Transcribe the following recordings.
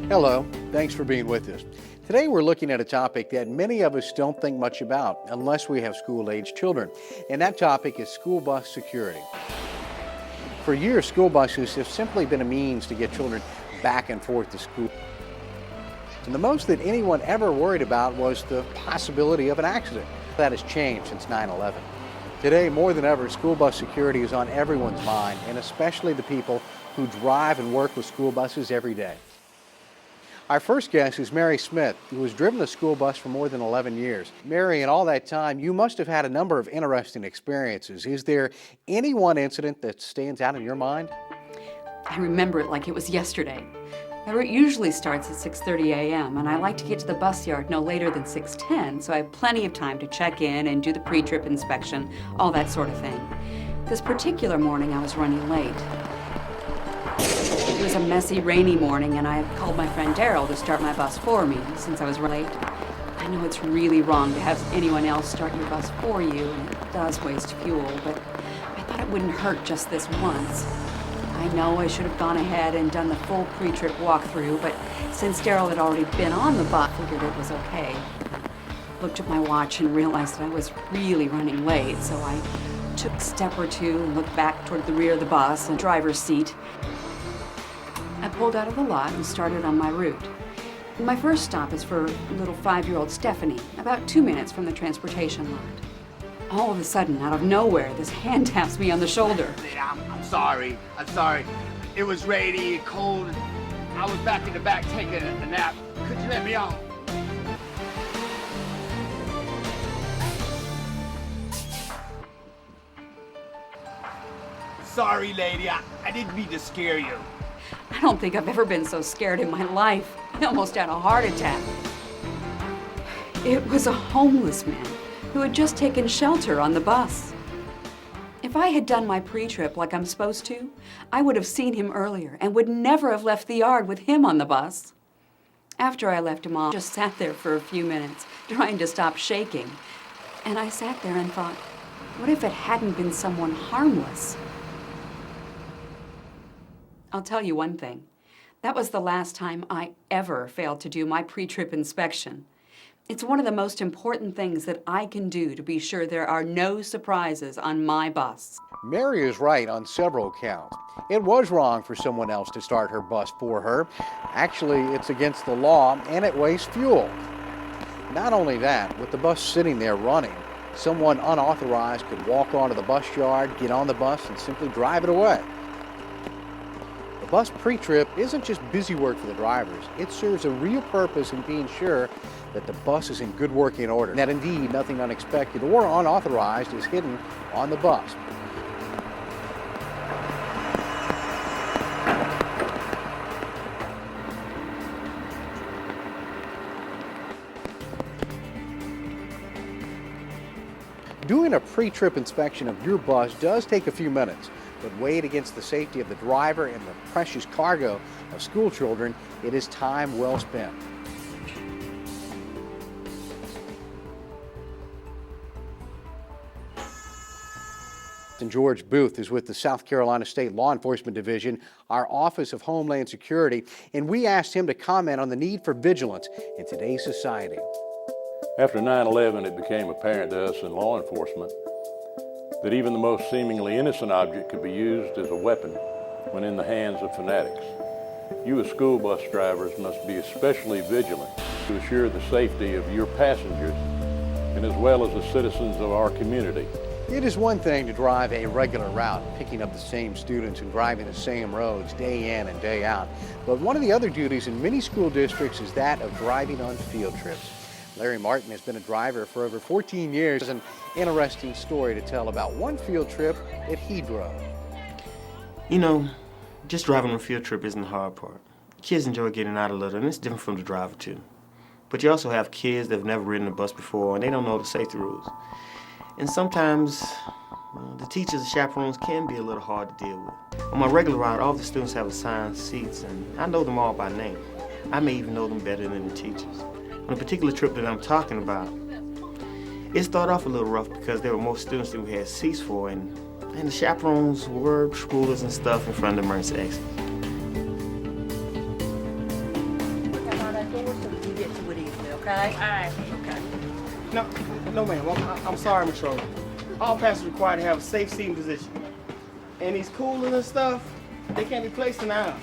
Hello, thanks for being with us. Today we're looking at a topic that many of us don't think much about unless we have school-age children, and that topic is school bus security. For years, school buses have simply been a means to get children back and forth to school. And the most that anyone ever worried about was the possibility of an accident. That has changed since 9/11. Today, more than ever, school bus security is on everyone's mind, and especially the people who drive and work with school buses every day. Our first guest is Mary Smith, who has driven a school bus for more than 11 years. Mary, in all that time, you must have had a number of interesting experiences. Is there any one incident that stands out in your mind? I remember it like it was yesterday. My route usually starts at 6:30 a.m. and I like to get to the bus yard no later than 6:10, so I have plenty of time to check in and do the pre-trip inspection, all that sort of thing. This particular morning I was running late. It was a messy, rainy morning, and I called my friend Daryl to start my bus for me since I was late. I know it's really wrong to have anyone else start your bus for you, and it does waste fuel, but I thought it wouldn't hurt just this once. I know I should have gone ahead and done the full pre-trip walkthrough, but since Daryl had already been on the bus, I figured it was okay. Looked at my watch and realized that I was really running late, so I took a step or two and looked back toward the rear of the bus and driver's seat. I pulled out of the lot and started on my route. My first stop is for little 5-year-old Stephanie, about 2 minutes from the transportation lot. All of a sudden, out of nowhere, this hand taps me on the shoulder. I'm sorry. It was rainy, cold. I was back in the back taking a nap. Could you let me out? Sorry, lady. I didn't mean to scare you. I don't think I've ever been so scared in my life. I almost had a heart attack. It was a homeless man who had just taken shelter on the bus. If I had done my pre-trip like I'm supposed to, I would have seen him earlier and would never have left the yard with him on the bus. After I left him off, I just sat there for a few minutes, trying to stop shaking. And I sat there and thought, what if it hadn't been someone harmless? I'll tell you one thing. That was the last time I ever failed to do my pre-trip inspection. It's one of the most important things that I can do to be sure there are no surprises on my bus. Mary is right on several counts. It was wrong for someone else to start her bus for her. Actually, it's against the law and it wastes fuel. Not only that, with the bus sitting there running, someone unauthorized could walk onto the bus yard, get on the bus, and simply drive it away. The bus pre-trip isn't just busy work for the drivers. It serves a real purpose in being sure that the bus is in good working order, and that indeed nothing unexpected or unauthorized is hidden on the bus. Doing a pre-trip inspection of your bus does take a few minutes, but weighed against the safety of the driver and the precious cargo of school children, it is time well spent. And George Booth is with the South Carolina State Law Enforcement Division, our Office of Homeland Security, and we asked him to comment on the need for vigilance in today's society. After 9/11, it became apparent to us in law enforcement that even the most seemingly innocent object could be used as a weapon when in the hands of fanatics. You as school bus drivers must be especially vigilant to assure the safety of your passengers and as well as the citizens of our community. It is one thing to drive a regular route, picking up the same students and driving the same roads day in and day out. But one of the other duties in many school districts is that of driving on field trips. Larry Martin has been a driver for over 14 years. There's an interesting story to tell about one field trip that he drove. You know, just driving on a field trip isn't the hard part. Kids enjoy getting out a little, and it's different from the driver too. But you also have kids that have never ridden a bus before, and they don't know the safety rules. And sometimes, the teachers and chaperones can be a little hard to deal with. On my regular route, all the students have assigned seats, and I know them all by name. I may even know them better than the teachers. On a particular trip that I'm talking about, it started off a little rough because there were more students than we had seats for, and the chaperones were schoolers and stuff in front of the emergency exits. right? All right. Okay. No, ma'am. I'm sorry, Miss Schroeder. All passengers required to have a safe seating position. And these coolers and stuff, they can't be placed in the aisle.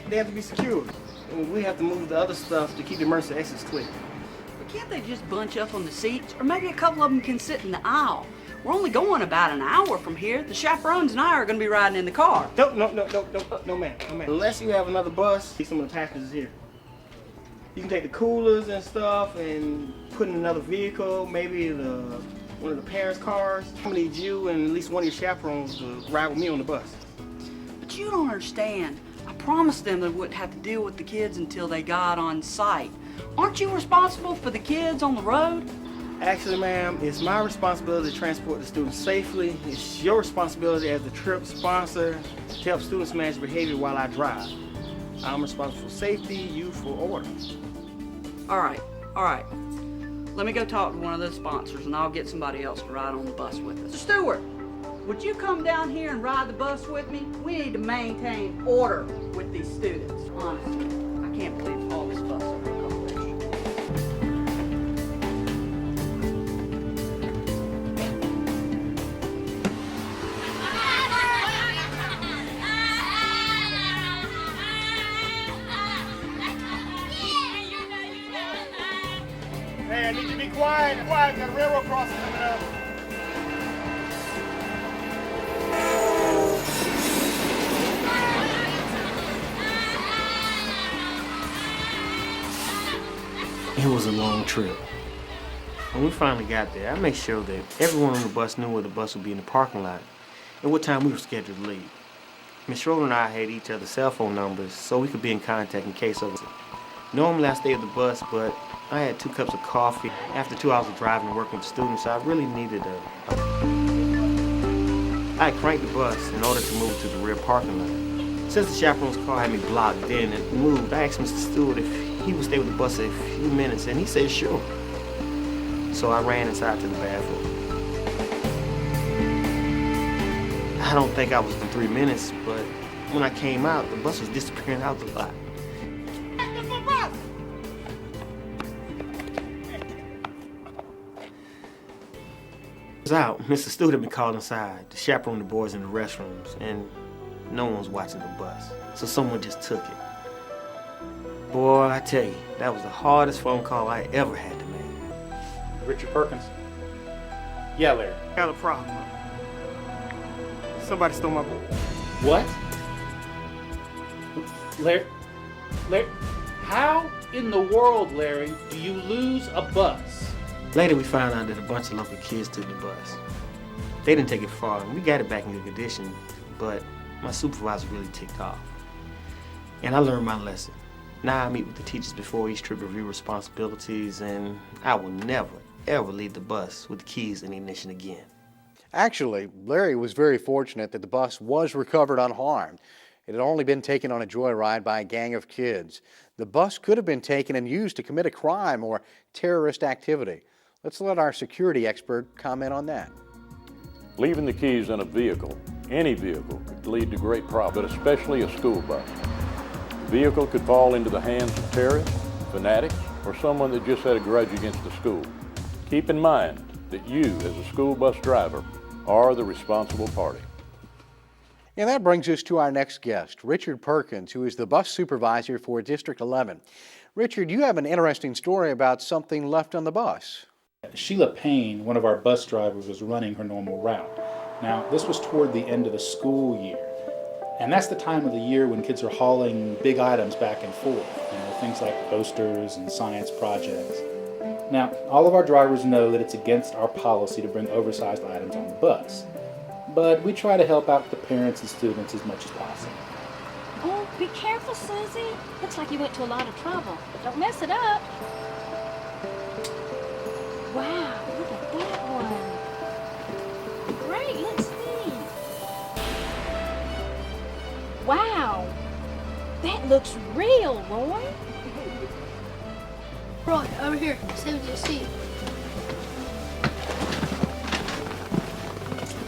They have to be secured. And we have to move the other stuff to keep the emergency exits clear. But can't they just bunch up on the seats? Or maybe a couple of them can sit in the aisle. We're only going about an hour from here. The chaperones and I are going to be riding in the car. No, ma'am. Unless you have another bus, see some of the passengers here. You can take the coolers and stuff and put in another vehicle, maybe one of the parents' cars. I'm gonna need you and at least one of your chaperones to ride with me on the bus. But you don't understand. I promised them they wouldn't have to deal with the kids until they got on site. Aren't you responsible for the kids on the road? Actually, ma'am, it's my responsibility to transport the students safely. It's your responsibility as the trip sponsor to help students manage behavior while I drive. I'm responsible for safety, you for order. All right. Let me go talk to one of those sponsors and I'll get somebody else to ride on the bus with us. Stewart, would you come down here and ride the bus with me? We need to maintain order with these students, honestly. I can't believe all this fuss over a couple extra. Hey, I need you to be quiet. Quiet, got a railroad crossing coming up. It was a long trip. When we finally got there, I made sure that everyone on the bus knew where the bus would be in the parking lot and what time we were scheduled to leave. Miss Schroeder and I had each other's cell phone numbers so we could be in contact in case of it. Normally I stayed at the bus, but I had 2 cups of coffee. After 2 hours of driving and working with students, I really needed I cranked the bus in order to move to the rear parking lot. Since the chaperone's car had me blocked in and moved, I asked Mr. Stewart if he would stay with the bus a few minutes, and he said sure. So I ran inside to the bathroom. I don't think I was in 3 minutes, but when I came out, the bus was disappearing out the lot. Out, Mr. Stewart had been called inside to chaperone the boys in the restrooms, and no one was watching the bus, so someone just took it. Boy, I tell you, that was the hardest phone call I ever had to make. Richard Perkins? Yeah, Larry. Got a problem. Somebody stole my book. What? Larry? How in the world, Larry, do you lose a bus? Later, we found out that a bunch of local kids took the bus. They didn't take it far, and we got it back in good condition, but my supervisor really ticked off. And I learned my lesson. Now I meet with the teachers before each trip, review responsibilities, and I will never, ever leave the bus with the keys and the ignition again. Actually, Larry was very fortunate that the bus was recovered unharmed. It had only been taken on a joyride by a gang of kids. The bus could have been taken and used to commit a crime or terrorist activity. Let's let our security expert comment on that. Leaving the keys in a vehicle, any vehicle, could lead to great problems, but especially a school bus. The vehicle could fall into the hands of terrorists, fanatics, or someone that just had a grudge against the school. Keep in mind that you, as a school bus driver, are the responsible party. And that brings us to our next guest, Richard Perkins, who is the bus supervisor for District 11. Richard, you have an interesting story about something left on the bus. Sheila Payne, one of our bus drivers, was running her normal route. Now, this was toward the end of the school year. And that's the time of the year when kids are hauling big items back and forth, things like posters and science projects. Now, all of our drivers know that it's against our policy to bring oversized items on the bus, but we try to help out the parents and students as much as possible. Oh, be careful, Susie. Looks like you went to a lot of trouble. Don't mess it up. Wow, look at that one. Great, let's see. Wow, that looks real, Roy. Right, over here, save the seat.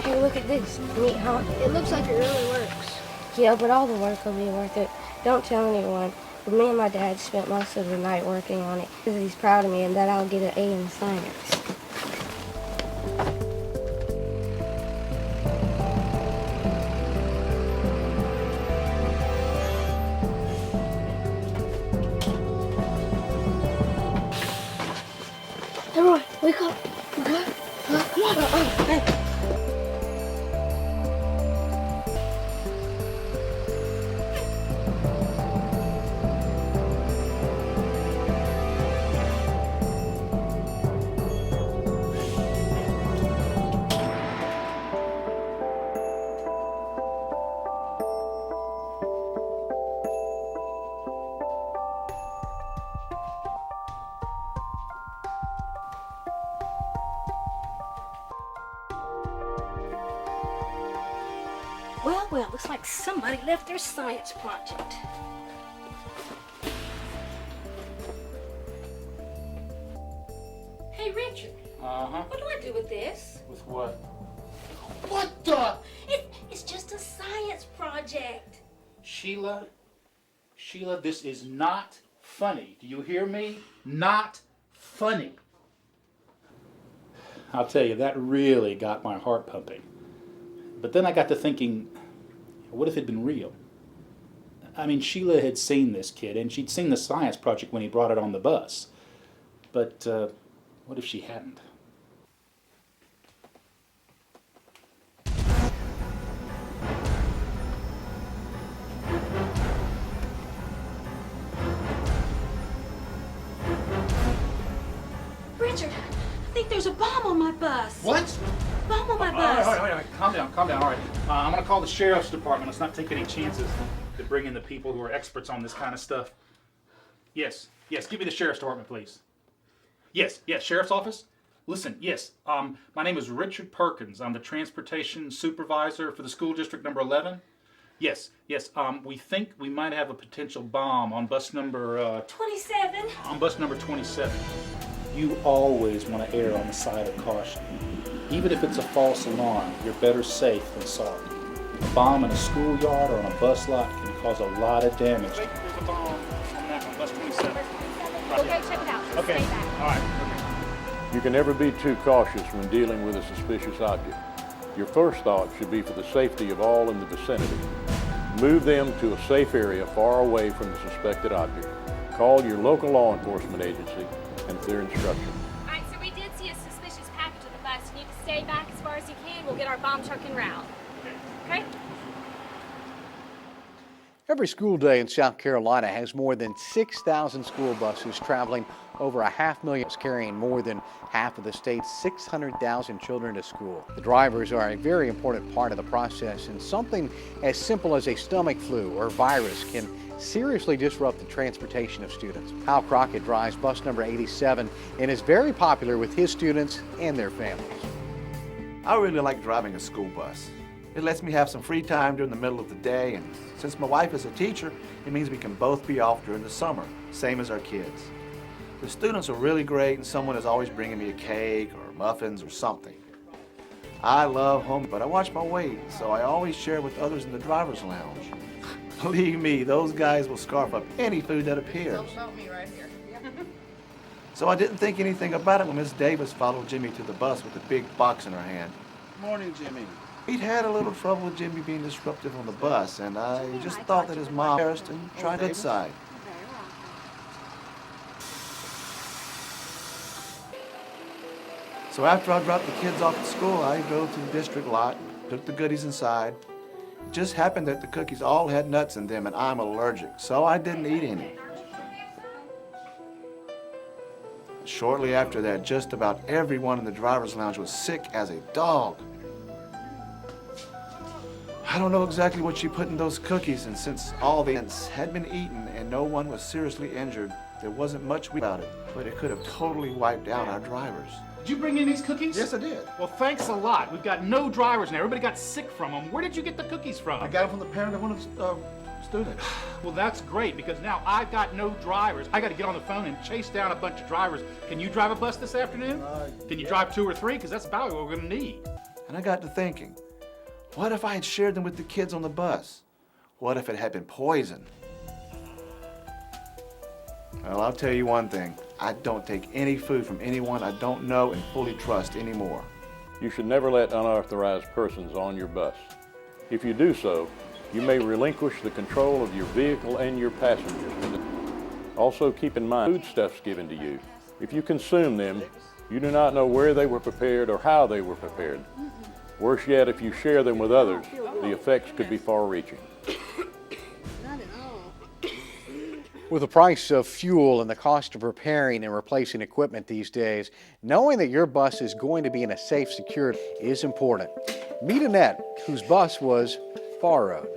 Hey, look at this. Neat, huh? It looks like it really works. Yeah, but all the work will be worth it. Don't tell anyone. Me and my dad spent most of the night working on it because he's proud of me and that I'll get an A in science. Hey, Roy, wake up. Come on. Hey. Well, looks like somebody left their science project. Hey, Richard. Uh-huh. What do I do with this? With what? What the? It's just a science project. Sheila, this is not funny. Do you hear me? Not funny. I'll tell you, that really got my heart pumping. But then I got to thinking, what if it had been real? I mean, Sheila had seen this kid, and she'd seen the science project when he brought it on the bus. But what if she hadn't? Richard, I think there's a bomb on my bus. What? Bomb on my bus. All right. Calm down. All right. I'm going to call the sheriff's department. Let's not take any chances to bring in the people who are experts on this kind of stuff. Yes. Give me the sheriff's department, please. Yes. Sheriff's office? Listen, yes. My name is Richard Perkins. I'm the transportation supervisor for the school district number 11. Yes. We think we might have a potential bomb on bus number 27. On bus number 27. You always want to err on the side of caution. Even if it's a false alarm, you're better safe than sorry. A bomb in a schoolyard or on a bus lot can cause a lot of damage. There's a bomb on that one, bus 27. We'll go check it out. Okay. Stay back. All right. You can never be too cautious when dealing with a suspicious object. Your first thought should be for the safety of all in the vicinity. Move them to a safe area far away from the suspected object. Call your local law enforcement agency and their instructions. All right, so we did see a suspicious package on the bus. You need to stay back as far as you can. We'll get our bomb truck en route. Okay? Every school day in South Carolina has more than 6,000 school buses traveling over 500,000, carrying more than half of the state's 600,000 children to school. The drivers are a very important part of the process, and something as simple as a stomach flu or virus can seriously disrupt the transportation of students. Hal Crockett drives bus number 87 and is very popular with his students and their families. I really like driving a school bus. It lets me have some free time during the middle of the day, and since my wife is a teacher, it means we can both be off during the summer, same as our kids. The students are really great, and someone is always bringing me a cake or muffins or something. I love home, but I watch my weight, so I always share with others in the driver's lounge. Believe me, those guys will scarf up any food that appears. So I didn't think anything about it when Miss Davis followed Jimmy to the bus with a big box in her hand. Morning, Jimmy. He'd had a little trouble with Jimmy being disruptive on the bus, and I just thought that his mom embarrassed and tried that side. So after I dropped the kids off at school, I drove to the district lot, took the goodies inside. It just happened that the cookies all had nuts in them, and I'm allergic, so I didn't eat any. Shortly after that, just about everyone in the driver's lounge was sick as a dog. I don't know exactly what she put in those cookies, and since all the ants had been eaten and no one was seriously injured, there wasn't much about it, but it could have totally wiped out our drivers. Did you bring in these cookies? Yes, I did. Well, thanks a lot. We've got no drivers now. Everybody got sick from them. Where did you get the cookies from? I got them from the parent of one of the students. Well, that's great, because now I've got no drivers. I got to get on the phone and chase down a bunch of drivers. Can you drive a bus this afternoon? Can you drive 2 or 3? Because that's about what we're going to need. And I got to thinking, what if I had shared them with the kids on the bus? What if it had been poison? Well, I'll tell you one thing. I don't take any food from anyone I don't know and fully trust anymore. You should never let unauthorized persons on your bus. If you do so, you may relinquish the control of your vehicle and your passengers. Also keep in mind foodstuffs given to you. If you consume them, you do not know where they were prepared or how they were prepared. Worse yet, if you share them with others, the effects could be far-reaching. With the price of fuel and the cost of repairing and replacing equipment these days, knowing that your bus is going to be in a safe, secure is important. Meet Annette, whose bus was borrowed.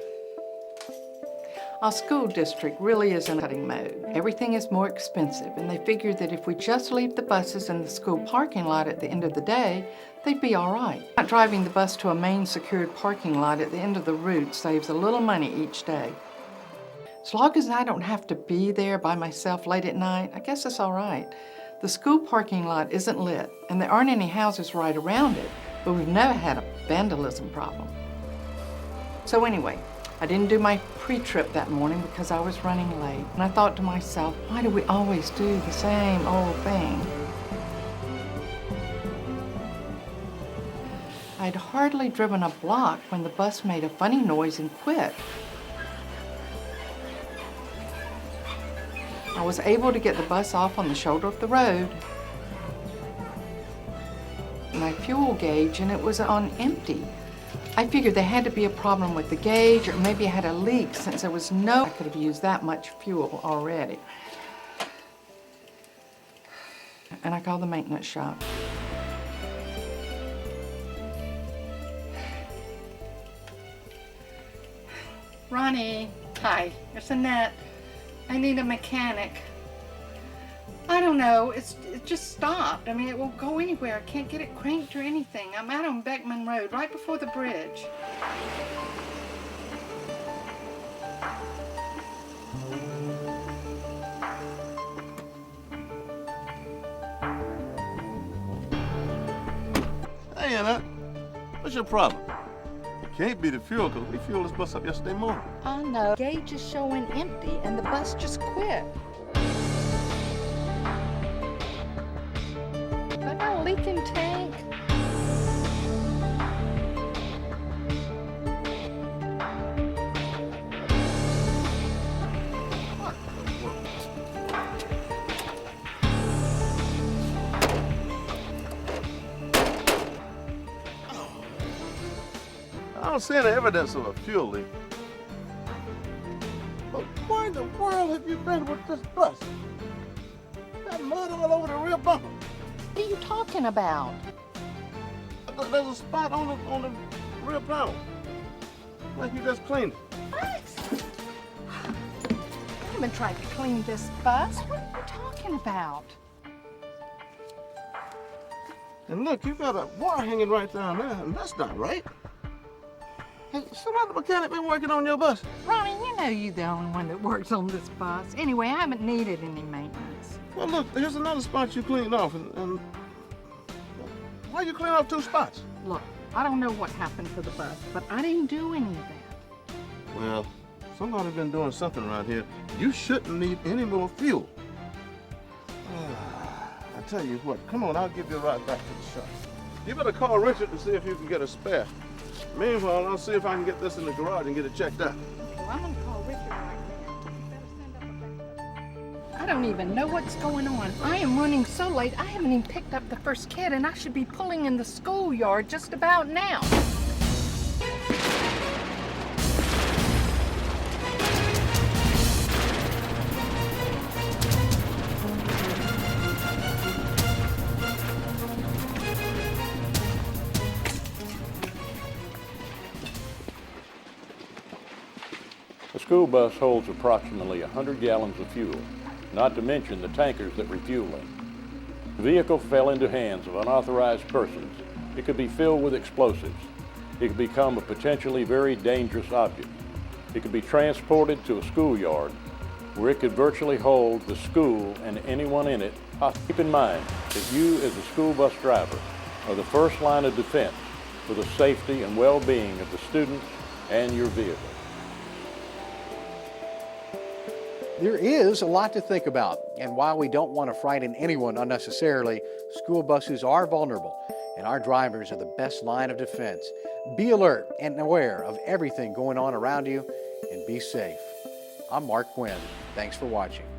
Our school district really is in cutting mode. Everything is more expensive, and they figured that if we just leave the buses in the school parking lot at the end of the day, they'd be all right. Not driving the bus to a main secured parking lot at the end of the route saves a little money each day. As long as I don't have to be there by myself late at night, I guess it's all right. The school parking lot isn't lit, and there aren't any houses right around it, but we've never had a vandalism problem. So anyway, I didn't do my pre-trip that morning because I was running late, and I thought to myself, why do we always do the same old thing? I'd hardly driven a block when the bus made a funny noise and quit. I was able to get the bus off on the shoulder of the road. My fuel gauge, and it was on empty. I figured there had to be a problem with the gauge, or maybe I had a leak since there was I could have used that much fuel already. And I called the maintenance shop. Ronnie, hi, it's Annette. I need a mechanic. I don't know, it just stopped. I mean, it won't go anywhere. I can't get it cranked or anything. I'm out on Beckman Road, right before the bridge. Hey, Annette, what's your problem? Can't be the fuel, because we fueled this bus up yesterday morning. I know. Gauge is showing empty, and the bus just quit. I got a leaking tank. I don't see any evidence of a fuel leak. But where in the world have you been with this bus? Got mud all over the rear bumper. What are you talking about? There's a spot on the rear panel. Like you just cleaned it. What? I haven't tried to clean this bus. What are you talking about? And look, you got a wire hanging right down there, and that's not right. Has some other mechanic been working on your bus? Ronnie, you know you're the only one that works on this bus. Anyway, I haven't needed any maintenance. Well, look, here's another spot you cleaned off, and why you clean off two spots? Look, I don't know what happened to the bus, but I didn't do any of that. Well, somebody's been doing something around here. You shouldn't need any more fuel. I tell you what, come on, I'll give you a ride back to the shop. You better call Richard to see if you can get a spare. Meanwhile, I'll see if I can get this in the garage and get it checked out. Well, I'm gonna call Richard right now. You better send up a backup. I don't even know what's going on. I am running so late, I haven't even picked up the first kid, and I should be pulling in the schoolyard just about now. A school bus holds approximately 100 gallons of fuel, not to mention the tankers that refuel them. If the vehicle fell into hands of unauthorized persons, it could be filled with explosives. It could become a potentially very dangerous object. It could be transported to a schoolyard where it could virtually hold the school and anyone in it. Keep in mind that you as a school bus driver are the first line of defense for the safety and well-being of the students and your vehicle. There is a lot to think about, and while we don't want to frighten anyone unnecessarily, school buses are vulnerable, and our drivers are the best line of defense. Be alert and aware of everything going on around you, and be safe. I'm Mark Quinn. Thanks for watching.